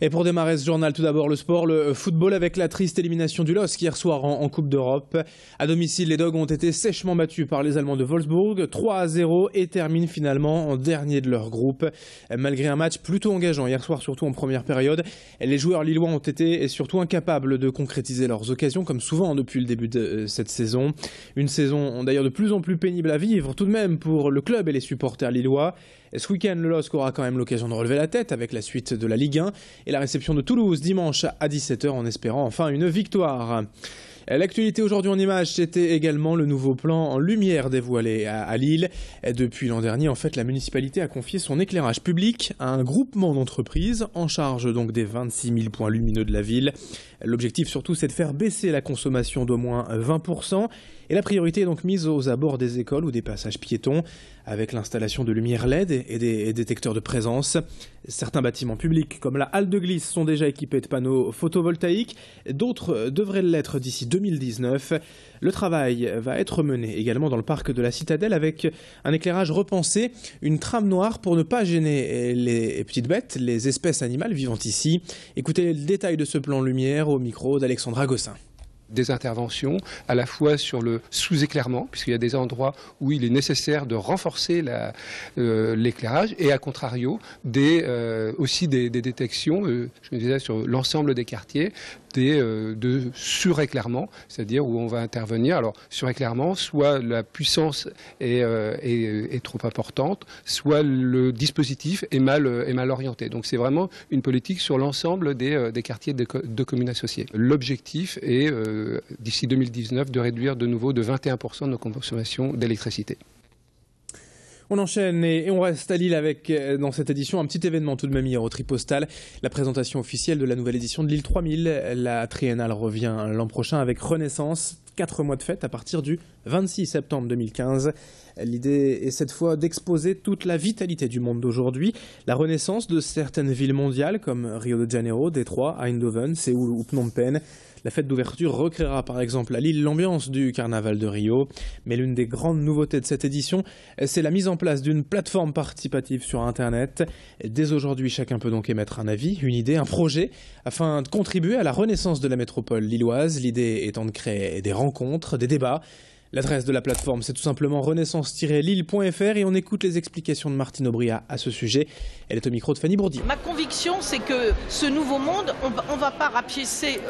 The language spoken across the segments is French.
Et pour démarrer ce journal, tout d'abord le sport, le football avec la triste élimination du LOSC hier soir en Coupe d'Europe. À domicile, les Dogs ont été sèchement battus par les Allemands de Wolfsburg, 3-0 et terminent finalement en dernier de leur groupe. Malgré un match plutôt engageant hier soir, surtout en première période, les joueurs lillois ont été surtout incapables de concrétiser leurs occasions, comme souvent depuis le début de cette saison. Une saison d'ailleurs de plus en plus pénible à vivre tout de même pour le club et les supporters lillois. Ce week-end, le LOSC aura quand même l'occasion de relever la tête avec la suite de la Ligue 1 et la réception de Toulouse dimanche à 17h en espérant enfin une victoire. L'actualité aujourd'hui en images, c'était également le nouveau plan en lumière dévoilé à Lille. Depuis l'an dernier, en fait, la municipalité a confié son éclairage public à un groupement d'entreprises en charge donc des 26 000 points lumineux de la ville. L'objectif surtout, c'est de faire baisser la consommation d'au moins 20%. Et la priorité est donc mise aux abords des écoles ou des passages piétons, avec l'installation de lumières LED et des détecteurs de présence. Certains bâtiments publics, comme la halle de glisse, sont déjà équipés de panneaux photovoltaïques. D'autres devraient l'être d'ici 2019. Le travail va être mené également dans le parc de la Citadelle avec un éclairage repensé, une trame noire pour ne pas gêner les petites bêtes, les espèces animales vivant ici. Écoutez le détail de ce plan lumière au micro d'Alexandra Gossin. Des interventions à la fois sur le sous-éclairement, puisqu'il y a des endroits où il est nécessaire de renforcer l'éclairage, et à contrario, aussi des détections, je me disais, sur l'ensemble des quartiers, de suréclairement, c'est-à-dire où on va intervenir. Alors, suréclairement, soit la puissance est trop importante, soit le dispositif est mal orienté. Donc, c'est vraiment une politique sur l'ensemble des quartiers de communes associées. L'objectif est, d'ici 2019, de réduire de nouveau de 21% nos consommations d'électricité. On enchaîne et on reste à Lille avec, dans cette édition, un petit événement tout de même hier au Tripostale. La présentation officielle de la nouvelle édition de Lille 3000. La triennale revient l'an prochain avec Renaissance. 4 mois de fête à partir du 26 septembre 2015. L'idée est cette fois d'exposer toute la vitalité du monde d'aujourd'hui. La renaissance de certaines villes mondiales comme Rio de Janeiro, Détroit, Eindhoven, Séoul ou Phnom Penh. La fête d'ouverture recréera par exemple à Lille l'ambiance du carnaval de Rio. Mais l'une des grandes nouveautés de cette édition, c'est la mise en place d'une plateforme participative sur Internet. Dès aujourd'hui, chacun peut donc émettre un avis, une idée, un projet, afin de contribuer à la renaissance de la métropole lilloise. L'idée étant de créer des rencontres, des débats. L'adresse de la plateforme, c'est tout simplement renaissance-lille.fr et on écoute les explications de Martine Aubria à ce sujet. Elle est au micro de Fanny Bourdi. Ma conviction, c'est que ce nouveau monde, on ne va pas rapiécer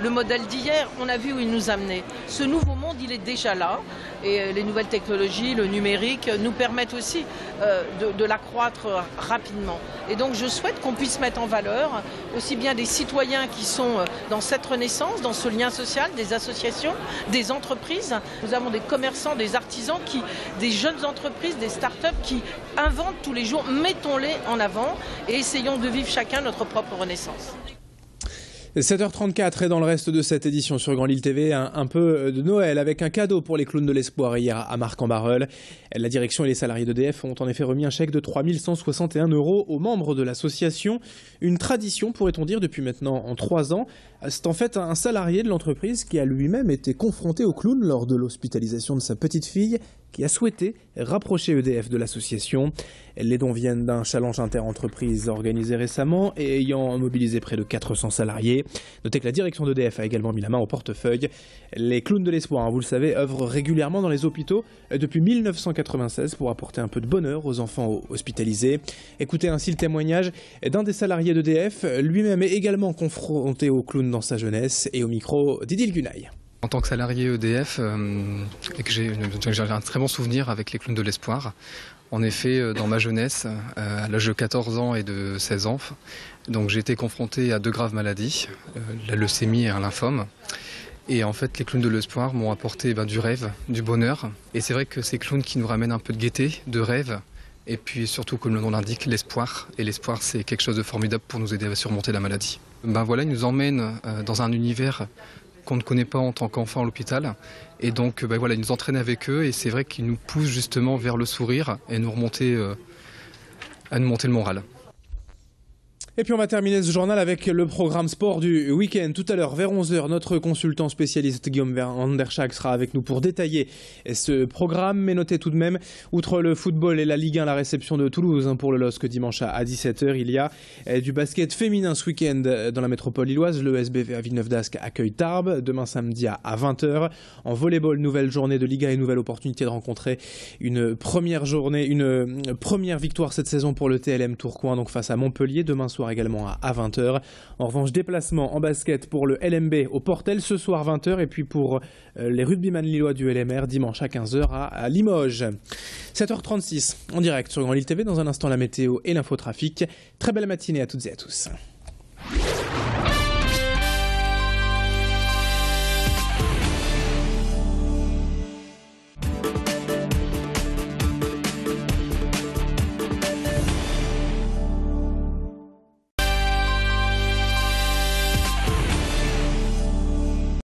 le modèle d'hier, on a vu où il nous amenait. Ce nouveau monde, il est déjà là et les nouvelles technologies, le numérique nous permettent aussi de l'accroître rapidement. Et donc je souhaite qu'on puisse mettre en valeur aussi bien des citoyens qui sont dans cette renaissance, dans ce lien social, des associations, des entreprises. Nous avons des commerçants, des artisans, des jeunes entreprises, des start-up qui inventent tous les jours. Mettons-les en avant et essayons de vivre chacun notre propre renaissance. 7h34 et dans le reste de cette édition sur Grand Lille TV, un peu de Noël avec un cadeau pour les clowns de l'espoir hier à Marc-en-Barœul. La direction et les salariés d'EDF ont en effet remis un chèque de 3 161 € aux membres de l'association. Une tradition, pourrait-on dire, depuis maintenant 3 ans. C'est en fait un salarié de l'entreprise qui a lui-même été confronté au clown lors de l'hospitalisation de sa petite fille, qui a souhaité rapprocher EDF de l'association. Les dons viennent d'un challenge inter-entreprise organisé récemment et ayant mobilisé près de 400 salariés. Notez que la direction d'EDF a également mis la main au portefeuille. Les clowns de l'espoir, vous le savez, œuvrent régulièrement dans les hôpitaux depuis 1996 pour apporter un peu de bonheur aux enfants hospitalisés. Écoutez ainsi le témoignage d'un des salariés d'EDF, lui-même est également confronté au clown dans sa jeunesse, et au micro d'Idil Gunaï. En tant que salarié EDF, et que j'ai un très bon souvenir avec les clowns de l'espoir. En effet, dans ma jeunesse, à l'âge de 14 ans et de 16 ans, donc j'ai été confronté à 2 graves maladies, la leucémie et un lymphome. Et en fait, les clowns de l'espoir m'ont apporté du rêve, du bonheur. Et c'est vrai que ces clowns qui nous ramènent un peu de gaieté, de rêve, et puis surtout, comme le nom l'indique, l'espoir. Et l'espoir, c'est quelque chose de formidable pour nous aider à surmonter la maladie. Voilà, ils nous emmènent dans un univers qu'on ne connaît pas en tant qu'enfant à l'hôpital. Et donc, voilà, ils nous entraînent avec eux et c'est vrai qu'ils nous poussent justement vers le sourire et à nous monter le moral. Et puis on va terminer ce journal avec le programme sport du week-end. Tout à l'heure, vers 11h, notre consultant spécialiste Guillaume Vanderschag sera avec nous pour détailler ce programme. Mais notez tout de même, outre le football et la Ligue 1, la réception de Toulouse pour le LOSC dimanche à 17h. Il y a du basket féminin ce week-end dans la métropole lilloise. Le SBV à Villeneuve-d'Ascq accueille Tarbes demain samedi à 20h. En volleyball, nouvelle journée de Liga et nouvelle opportunité de rencontrer une première victoire cette saison pour le TLM Tourcoing, donc face à Montpellier demain soir également à 20h. En revanche, déplacement en basket pour le LMB au Portel ce soir 20h et puis pour les rugbyman lillois du LMR dimanche à 15h à Limoges. 7h36 en direct sur Grand Lille TV. Dans un instant, la météo et l'infotrafic. Très belle matinée à toutes et à tous.